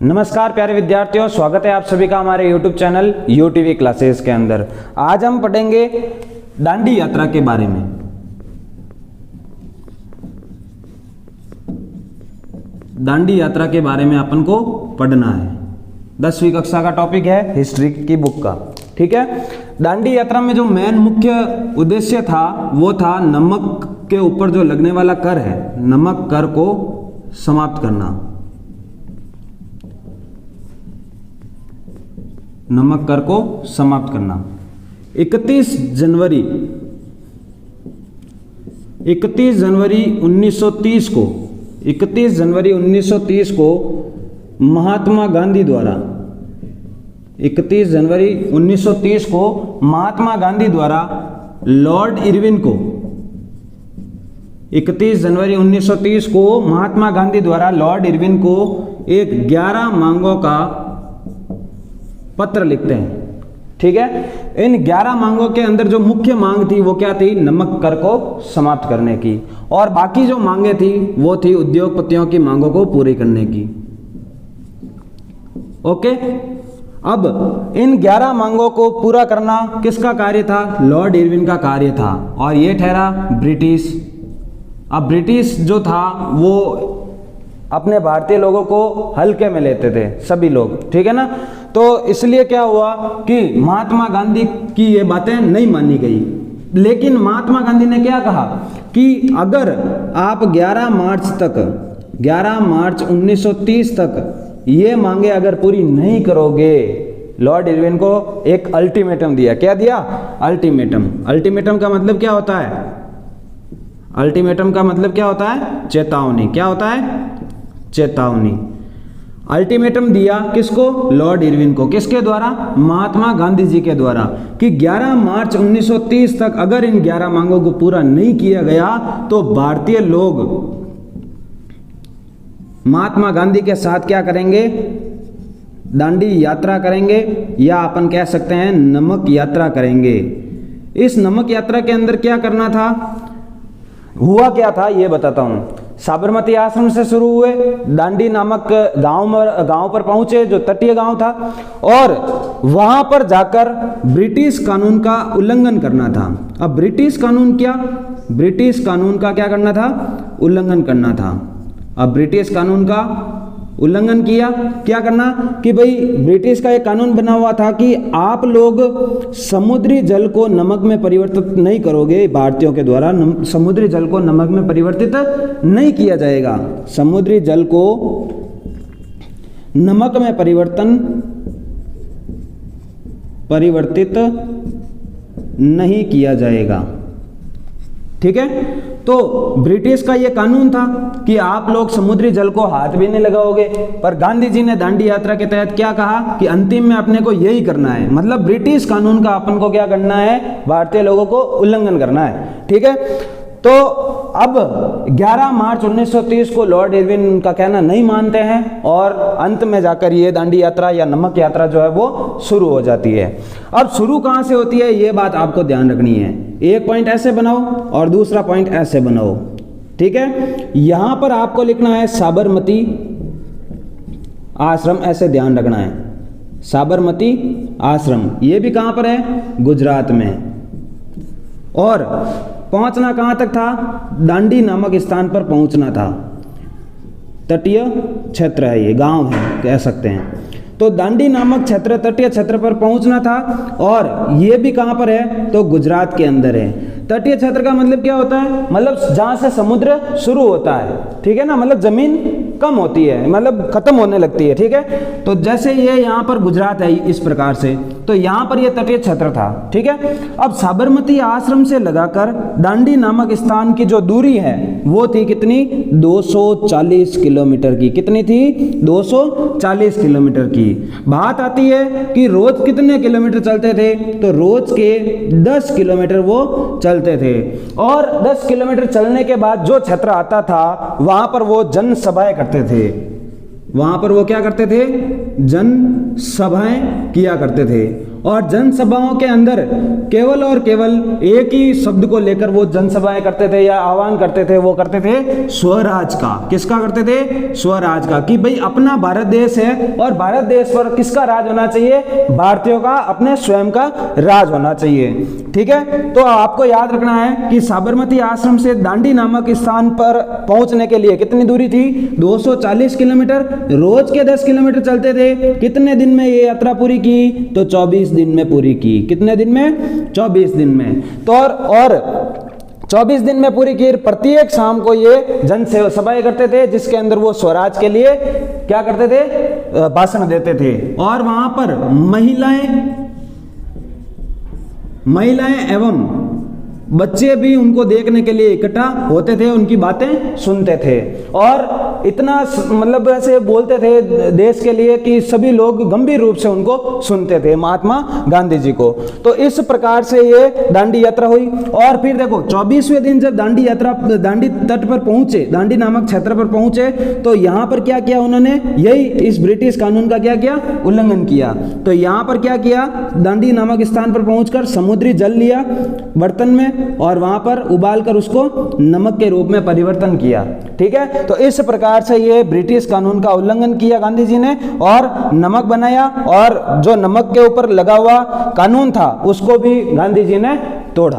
नमस्कार प्यारे विद्यार्थियों, स्वागत है आप सभी का हमारे YouTube चैनल UTV क्लासेस के अंदर। आज हम पढ़ेंगे दांडी यात्रा के बारे में। दांडी यात्रा के बारे में अपन को पढ़ना है। 10वीं कक्षा का टॉपिक है हिस्ट्री की बुक का। ठीक है, दांडी यात्रा में जो मेन मुख्य उद्देश्य था वो था नमक के ऊपर जो लगने वाला कर है, नमक कर को समाप्त करना। नमक कर को समाप्त करना। 31 जनवरी 1930 को 31 जनवरी 1930 को महात्मा गांधी द्वारा 31 जनवरी 1930 को महात्मा गांधी द्वारा लॉर्ड इरविन को 31 जनवरी 1930 को महात्मा गांधी द्वारा लॉर्ड इरविन को एक 11 मांगों का पत्र लिखते हैं। ठीक है, इन 11 मांगों के अंदर जो मुख्य मांग थी वो क्या थी? नमक कर को समाप्त करने की, और बाकी जो मांगे थी वो थी उद्योगपतियों की मांगों को पूरी करने की। ओके, अब इन 11 मांगों को पूरा करना किसका कार्य था? लॉर्ड इरविन का कार्य था, और ये ठहरा ब्रिटिश। अब ब्रिटिश जो था वो अपने भारतीय लोगों को हल्के में लेते थे सभी लोग, ठीक है ना। तो इसलिए क्या हुआ कि महात्मा गांधी की ये बातें नहीं मानी गई। लेकिन महात्मा गांधी ने क्या कहा कि अगर आप 11 मार्च 1930 तक ये मांगे अगर पूरी नहीं करोगे, लॉर्ड इरविन को एक अल्टीमेटम दिया। क्या दिया? अल्टीमेटम। अल्टीमेटम का मतलब क्या होता है? अल्टीमेटम का मतलब क्या होता है? चेतावनी। क्या होता है? चेतावनी। अल्टीमेटम दिया किसको? लॉर्ड इरविन को। किसके द्वारा? महात्मा गांधी जी के द्वारा, कि 11 मार्च 1930 तक अगर इन 11 मांगों को पूरा नहीं किया गया तो भारतीय लोग महात्मा गांधी के साथ क्या करेंगे? दांडी यात्रा करेंगे, या अपन कह सकते हैं नमक यात्रा करेंगे। इस नमक यात्रा के अंदर क्या करना था? हुआ क्या था ये बताता हूं। साबरमती आश्रम से शुरू हुए, दांडी नामक गांव पर पहुंचे जो तटीय गांव था, और वहां पर जाकर ब्रिटिश कानून का उल्लंघन करना था। अब ब्रिटिश कानून का क्या करना था? उल्लंघन करना था। अब ब्रिटिश कानून का उल्लंघन किया, क्या करना कि भाई ब्रिटिश का एक कानून बना हुआ था कि आप लोग समुद्री जल को नमक में परिवर्तित नहीं करोगे। भारतीयों के द्वारा समुद्री जल को नमक में परिवर्तित नहीं किया जाएगा। समुद्री जल को नमक में परिवर्तित नहीं किया जाएगा। ठीक है, तो ब्रिटिश का यह कानून था कि आप लोग समुद्री जल को हाथ भी नहीं लगाओगे। पर गांधी जी ने दांडी यात्रा के तहत क्या कहा कि अंतिम में अपने को यही करना है, मतलब ब्रिटिश कानून का अपन को क्या करना है? भारतीय लोगों को उल्लंघन करना है। ठीक है, तो अब 11 मार्च 1930 को लॉर्ड इरविन का कहना नहीं मानते हैं, और अंत में जाकर ये दांडी यात्रा या नमक यात्रा जो है वो शुरू हो जाती है। अब शुरू कहाँ से होती है ये बात आपको ध्यान रखनी है। एक पॉइंट ऐसे बनाओ और दूसरा पॉइंट ऐसे बनाओ। ठीक है, यहां पर आपको लिखना है साबरमती आश्रम, ऐसे ध्यान रखना है। साबरमती आश्रम ये भी कहां पर है? गुजरात में। और पहुंचना कहां तक था? दांडी नामक स्थान पर पहुंचना था। तटीय क्षेत्र है, ये गांव है कह सकते हैं। तो दांडी नामक क्षेत्र, तटीय क्षेत्र पर पहुंचना था, और ये भी कहां पर है? तो गुजरात के अंदर है। तटीय क्षेत्र का मतलब क्या होता है? मतलब जहां से समुद्र शुरू होता है, ठीक है ना, मतलब जमीन कम होती है, मतलब खत्म होने लगती है। ठीक है, तो जैसे ये यहाँ पर गुजरात है इस प्रकार से, तो यहाँ पर ये तटीय क्षेत्र था। ठीक है, अब साबरमती आश्रम से लगाकर दांडी नामक स्थान की जो दूरी है वो थी कितनी? 240 किलोमीटर की। कितनी थी? 240 किलोमीटर की। बात आती है कि रोज कितने किलोमीटर चलते थे? तो रोज के 10 किलोमीटर वो चलते थे, और 10 किलोमीटर चलने के बाद जो क्षेत्र आता था वहां पर वो जनसभाएं करते थे। वहां पर वो क्या करते थे? जन सभाएं किया करते थे। और जनसभाओं के अंदर केवल और केवल एक ही शब्द को लेकर वो जनसभाएं करते थे या आह्वान करते थे, वो करते थे स्वराज का। किसका करते थे? स्वराज का, कि भाई अपना भारत देश है और भारत देश पर किसका राज होना चाहिए? भारतीयों का, अपने स्वयं का राज होना चाहिए। ठीक है, तो आपको याद रखना है कि साबरमती आश्रम से दांडी नामक स्थान पर पहुंचने के लिए कितनी दूरी थी? 240 किलोमीटर। रोज के 10 किलोमीटर चलते थे। कितने दिन में ये यात्रा पूरी की? तो 24 दिन में पूरी की। कितने दिन में? 24 दिन में। तो और 24 दिन में पूरी की। प्रत्येक शाम को ये जन सभाएं करते थे जिसके अंदर वो स्वराज के लिए क्या करते थे? भाषण देते थे। और वहां पर महिलाएं एवं बच्चे भी उनको देखने के लिए इकट्ठा होते थे, उनकी बातें सुनते थे और इतना मतलब ऐसे बोलते थे देश के लिए कि सभी लोग गंभीर रूप से उनको सुनते थे, महात्मा गांधी जी को। तो इस प्रकार से ये दांडी यात्रा हुई। और फिर देखो 24वें दिन जब दांडी तट पर पहुंचे, दांडी नामक क्षेत्र पर पहुंचे, तो यहाँ पर क्या किया उन्होंने? यही इस ब्रिटिश कानून का क्या किया? उल्लंघन किया। तो यहाँ पर क्या किया? दांडी नामक स्थान पर पहुंचकर समुद्री जल लिया बर्तन में और वहां पर उबालकर उसको नमक के रूप में परिवर्तन किया। ठीक है, तो इस प्रकार से ये ब्रिटिश कानून का उल्लंघन किया गांधी जी ने और नमक बनाया, और जो नमक के ऊपर लगा हुआ कानून था उसको भी गांधी जी ने तोड़ा।